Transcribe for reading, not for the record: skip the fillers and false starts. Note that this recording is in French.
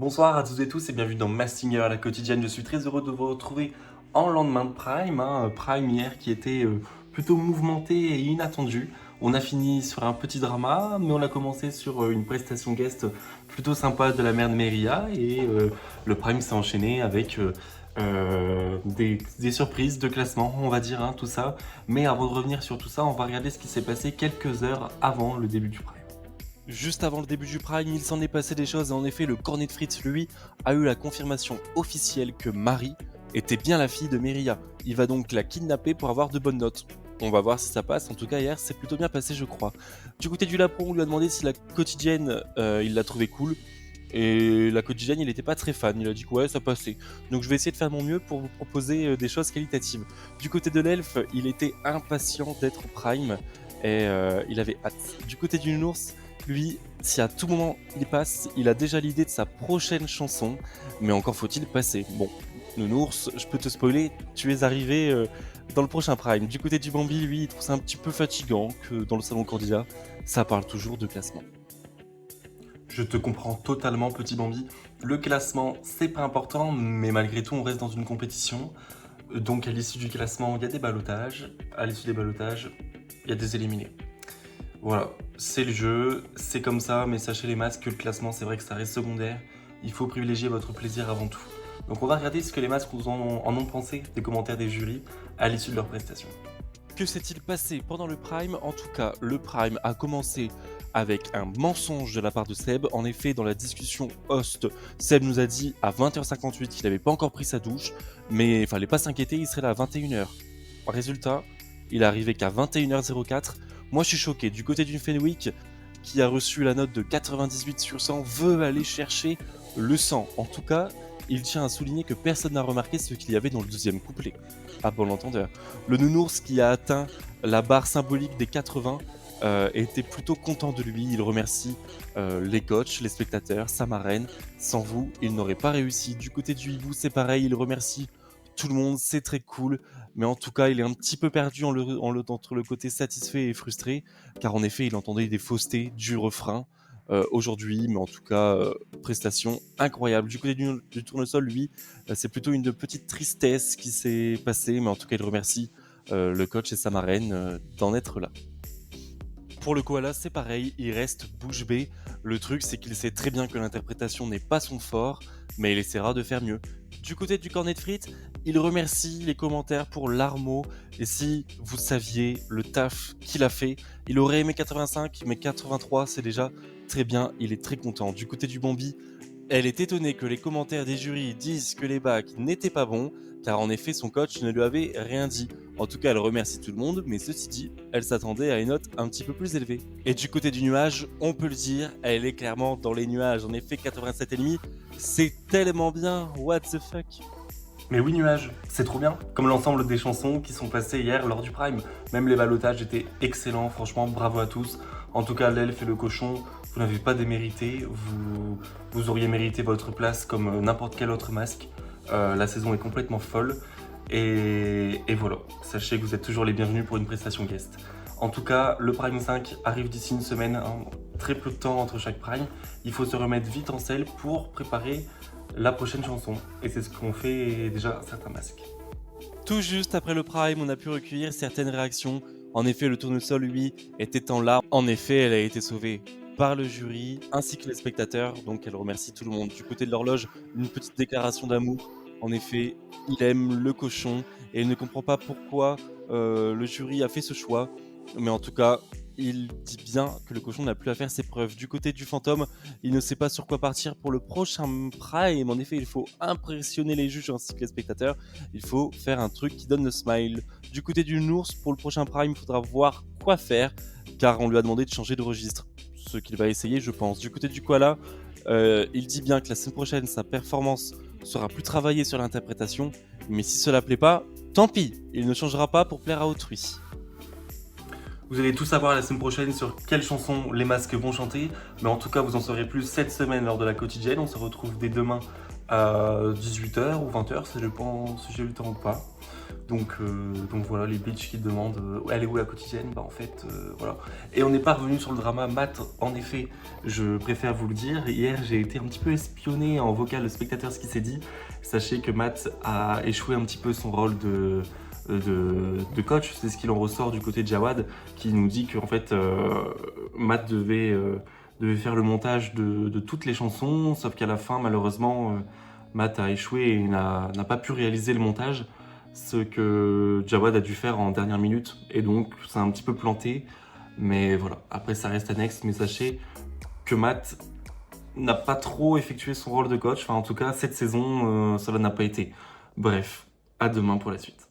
Bonsoir à toutes et tous et bienvenue dans Massinger à la quotidienne. Je suis très heureux de vous retrouver en lendemain de Prime. Prime hier qui était plutôt mouvementé et inattendu. On a fini sur un petit drama, mais on a commencé sur une prestation guest plutôt sympa de la mère de Meria. Et le Prime s'est enchaîné avec des surprises de classement, on va dire, tout ça. Mais avant de revenir sur tout ça, on va regarder ce qui s'est passé quelques heures avant le début du Prime. Juste avant le début du Prime, il s'en est passé des choses et en effet, le cornet de Fritz, lui, a eu la confirmation officielle que Marie était bien la fille de Meria. Il va donc la kidnapper pour avoir de bonnes notes. On va voir si ça passe, en tout cas hier, c'est plutôt bien passé, je crois. Du côté du Lapon, on lui a demandé si la quotidienne, il l'a trouvait cool. Et la quotidienne, il n'était pas très fan, il a dit que ouais, ça passait. Donc je vais essayer de faire mon mieux pour vous proposer des choses qualitatives. Du côté de l'elfe, il était impatient d'être au Prime et il avait hâte. Du côté du nounours, lui, si à tout moment il passe, il a déjà l'idée de sa prochaine chanson, mais encore faut-il passer. Bon, nounours, je peux te spoiler, tu es arrivé dans le prochain Prime. Du côté du Bambi, lui, il trouve ça un petit peu fatigant que dans le salon candidat, ça parle toujours de classement. Je te comprends totalement, petit Bambi. Le classement, c'est pas important, mais malgré tout, on reste dans une compétition. Donc, à l'issue du classement, il y a des ballottages. À l'issue des ballottages, il y a des éliminés. Voilà, c'est le jeu, c'est comme ça, mais sachez les masques que le classement, c'est vrai que ça reste secondaire. Il faut privilégier votre plaisir avant tout. Donc, on va regarder ce que les masques en ont pensé des commentaires des jurys à l'issue de leur prestation. Que s'est-il passé pendant le Prime? En tout cas, le Prime a commencé avec un mensonge de la part de Seb. En effet, dans la discussion host, Seb nous a dit à 20h58 qu'il n'avait pas encore pris sa douche, mais il fallait pas s'inquiéter, il serait là à 21h. Résultat, il est arrivé qu'à 21h04. Moi, je suis choqué. Du côté d'une Fenwick qui a reçu la note de 98 sur 100, veut aller chercher le 100. En tout cas, il tient à souligner que personne n'a remarqué ce qu'il y avait dans le deuxième couplet. À bon entendeur. Le nounours qui a atteint la barre symbolique des 80 était plutôt content de lui. Il remercie les coachs, les spectateurs, sa marraine. Sans vous, il n'aurait pas réussi. Du côté du hibou, c'est pareil. Il remercie tout le monde. C'est très cool. Mais en tout cas, il est un petit peu perdu entre le côté satisfait et frustré. Car en effet, il entendait des faussetés du refrain. Aujourd'hui, mais en tout cas, prestation incroyable. Du côté du tournesol, lui, c'est plutôt une petite tristesse qui s'est passée, mais en tout cas, il remercie le coach et sa marraine d'en être là. Pour le koala, c'est pareil, il reste bouche bée. Le truc, c'est qu'il sait très bien que l'interprétation n'est pas son fort, mais il essaiera de faire mieux. Du côté du cornet de frites, il remercie les commentaires pour l'armo. Et si vous saviez le taf qu'il a fait, il aurait aimé 85, mais 83, c'est déjà très bien. Il est très content. Du côté du Bambi, elle est étonnée que les commentaires des jurys disent que les bacs n'étaient pas bons, car en effet son coach ne lui avait rien dit. En tout cas, elle remercie tout le monde, mais ceci dit, elle s'attendait à une note un petit peu plus élevée. Et du côté du nuage, on peut le dire, elle est clairement dans les nuages. En effet, 87,5, c'est tellement bien, what the fuck. Mais oui, Nuage, c'est trop bien. Comme l'ensemble des chansons qui sont passées hier lors du Prime. Même les ballottages étaient excellents, franchement, bravo à tous. En tout cas, l'elfe et le cochon, vous n'avez pas démérité. Vous auriez mérité votre place comme n'importe quel autre masque. La saison est complètement folle. Et voilà, sachez que vous êtes toujours les bienvenus pour une prestation guest. En tout cas, le Prime 5 arrive d'ici une semaine, très peu de temps entre chaque Prime. Il faut se remettre vite en selle pour préparer la prochaine chanson. Et c'est ce qu'ont fait déjà certains masques. Tout juste après le Prime, on a pu recueillir certaines réactions. En effet, le tournesol, lui, était en larmes. En effet, elle a été sauvée par le jury ainsi que les spectateurs, donc elle remercie tout le monde. Du côté de l'horloge, une petite déclaration d'amour. En effet, il aime le cochon et il ne comprend pas pourquoi le jury a fait ce choix. Mais en tout cas, il dit bien que le cochon n'a plus à faire ses preuves. Du côté du fantôme, il ne sait pas sur quoi partir pour le prochain Prime. En effet, il faut impressionner les juges ainsi que les spectateurs. Il faut faire un truc qui donne le smile. Du côté du Nours, pour le prochain Prime, il faudra voir quoi faire, car on lui a demandé de changer de registre. Ce qu'il va essayer, je pense. Du côté du Koala, il dit bien que la semaine prochaine, sa performance sera plus travaillée sur l'interprétation. Mais si cela plaît pas, tant pis, il ne changera pas pour plaire à autrui. Vous allez tout savoir la semaine prochaine sur quelles chansons les masques vont chanter. Mais en tout cas, vous en saurez plus cette semaine lors de la quotidienne. On se retrouve dès demain à 18h ou 20h, ça dépend si j'ai le temps ou pas. Donc voilà, les bitches qui demandent elle est où la quotidienne, bah en fait voilà. Et on n'est pas revenu sur le drama. Matt, en effet, je préfère vous le dire, hier j'ai été un petit peu espionné en vocal le spectateur ce qui s'est dit. Sachez que Matt a échoué un petit peu son rôle de coach, c'est ce qu'il en ressort du côté de Jawad, qui nous dit qu'en fait Matt devait faire le montage de toutes les chansons, sauf qu'à la fin malheureusement Matt a échoué et n'a pas pu réaliser le montage, ce que Jawad a dû faire en dernière minute, et donc c'est un petit peu planté, mais voilà, après ça reste annexe, mais sachez que Matt n'a pas trop effectué son rôle de coach, enfin en tout cas cette saison, cela n'a pas été. Bref, à demain pour la suite.